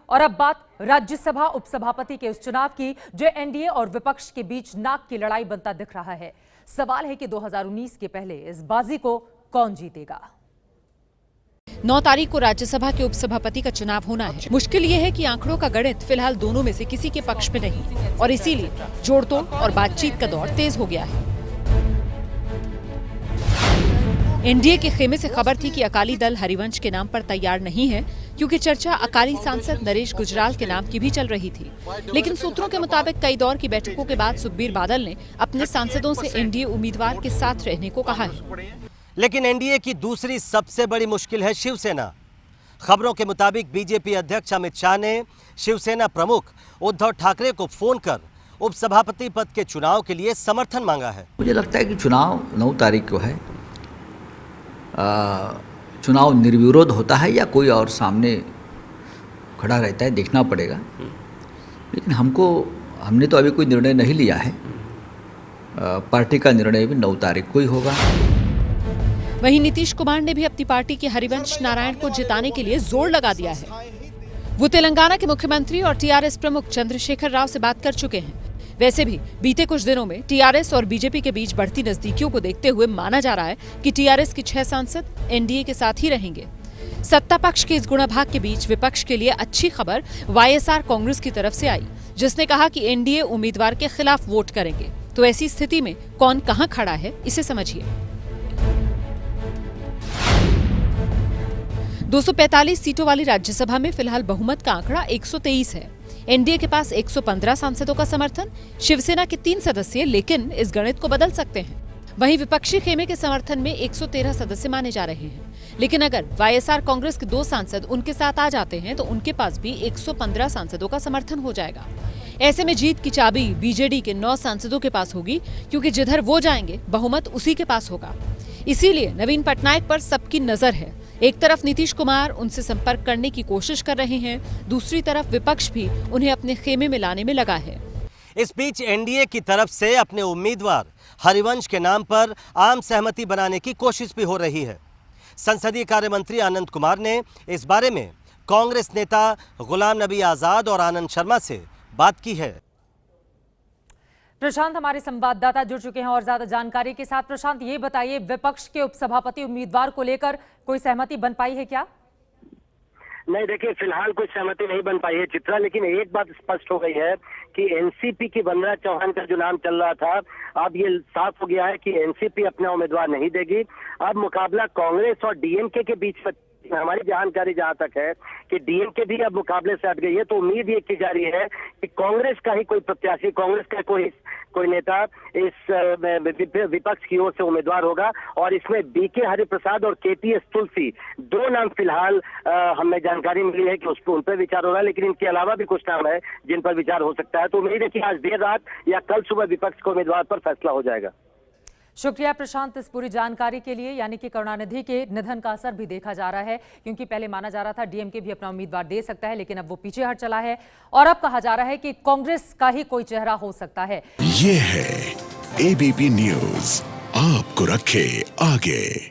और अब बात राज्यसभा उपसभापति के उस चुनाव की जो एनडीए और विपक्ष के बीच नाक की लड़ाई बनता दिख रहा है। सवाल है कि 2019 के पहले इस बाजी को कौन जीतेगा। 9 तारीख को राज्यसभा के उपसभापति का चुनाव होना है। मुश्किल ये है कि आंकड़ों का गणित फिलहाल दोनों में से किसी के पक्ष में नहीं और इसीलिए जोड़तोड़ और बातचीत का दौर तेज हो गया है। एनडीए के खेमे से खबर थी कि अकाली दल हरिवंश के नाम पर तैयार नहीं है, क्योंकि चर्चा अकाली सांसद नरेश गुजराल के नाम की भी चल रही थी। लेकिन सूत्रों के मुताबिक कई दौर की बैठकों के बाद सुखबीर बादल ने अपने सांसदों से एनडीए उम्मीदवार के साथ रहने को कहा है। लेकिन एनडीए की दूसरी सबसे बड़ी मुश्किल है शिवसेना। खबरों के मुताबिक बीजेपी अध्यक्ष अमित शाह ने शिवसेना प्रमुख उद्धव ठाकरे को फोन कर उपसभापति पद के चुनाव के लिए समर्थन मांगा है। मुझे लगता है कि चुनाव 9 तारीख को है। चुनाव निर्विरोध होता है या कोई और सामने खड़ा रहता है, देखना पड़ेगा। लेकिन हमने तो अभी कोई निर्णय नहीं लिया है। पार्टी का निर्णय भी 9 तारीख को ही होगा। वहीं नीतीश कुमार ने भी अपनी पार्टी के हरिवंश नारायण को जिताने के लिए जोर लगा दिया है। वो तेलंगाना के मुख्यमंत्री और टीआरएस प्रमुख चंद्रशेखर राव से बात कर चुके हैं। वैसे भी बीते कुछ दिनों में टीआरएस और बीजेपी के बीच बढ़ती नजदीकियों को देखते हुए माना जा रहा है कि टीआरएस की 6 सांसद एनडीए के साथ ही रहेंगे। सत्ता पक्ष के इस गुणाभाग के बीच विपक्ष के लिए अच्छी खबर वाईएसआर कांग्रेस की तरफ से आई, जिसने कहा कि एनडीए उम्मीदवार के खिलाफ वोट करेंगे। तो ऐसी स्थिति में कौन कहां खड़ा है, इसे समझिए। 245 सीटों वाली राज्यसभा में फिलहाल बहुमत का आंकड़ा 123 है। एनडीए के पास 115 सांसदों का समर्थन, शिवसेना के 3 सदस्य, लेकिन इस गणित को बदल सकते हैं। वहीं विपक्षी खेमे के समर्थन में 113 सदस्य माने जा रहे हैं। लेकिन अगर वाईएसआर कांग्रेस के 2 सांसद उनके साथ आ जाते हैं तो उनके पास भी 115 सांसदों का समर्थन हो जाएगा। ऐसे में जीत की चाबी बीजेडी के 9 सांसदों के पास होगी, क्योंकि जिधर वो जाएंगे बहुमत उसी के पास होगा। इसीलिए नवीन पटनायक पर सबकी नजर है। एक तरफ नीतीश कुमार उनसे संपर्क करने की कोशिश कर रहे हैं, दूसरी तरफ विपक्ष भी उन्हें अपने खेमे में लाने में लगा है। इस बीच एनडीए की तरफ से अपने उम्मीदवार हरिवंश के नाम पर आम सहमति बनाने की कोशिश भी हो रही है। संसदीय कार्य मंत्री आनंद कुमार ने इस बारे में कांग्रेस नेता गुलाम नबी आजाद और आनंद शर्मा से बात की है। प्रशांत हमारे संवाददाता जुड़ चुके हैं और ज्यादा जानकारी के साथ। प्रशांत, ये बताइए, विपक्ष के उपसभापति उम्मीदवार को लेकर कोई सहमति बन पाई है क्या? नहीं, देखिए, फिलहाल कोई सहमति नहीं बन पाई है चित्रा, लेकिन एक बात स्पष्ट हो गई है कि एनसीपी की वंदना चौहान का जो नाम चल रहा था, अब ये साफ हो गया है कि एनसीपी अपना उम्मीदवार नहीं देगी। अब मुकाबला कांग्रेस और डीएमके के बीच में। हमारी जानकारी जहां तक है कि डीएमके भी अब मुकाबले से हट गई है, तो उम्मीद ये की जा रही है कि कांग्रेस का ही कोई प्रत्याशी, कांग्रेस का कोई नेता इस विपक्ष की ओर से उम्मीदवार होगा। और इसमें बीके हरिप्रसाद और केटीएस तुलसी 2 नाम फिलहाल हमें जानकारी मिली है कि उन पर विचार हो रहा है, लेकिन इनके अलावा भी कुछ नाम है जिन पर विचार हो सकता है। तो उम्मीद है कि आज देर रात या कल सुबह विपक्ष के उम्मीदवार पर फैसला हो जाएगा। शुक्रिया प्रशांत इस पूरी जानकारी के लिए। यानी कि करुणानिधि के निधन का असर भी देखा जा रहा है, क्योंकि पहले माना जा रहा था डीएमके भी अपना उम्मीदवार दे सकता है, लेकिन अब वो पीछे हट चला है और अब कहा जा रहा है कि कांग्रेस का ही कोई चेहरा हो सकता है। ये है एबीपी न्यूज़, आपको रखे आगे।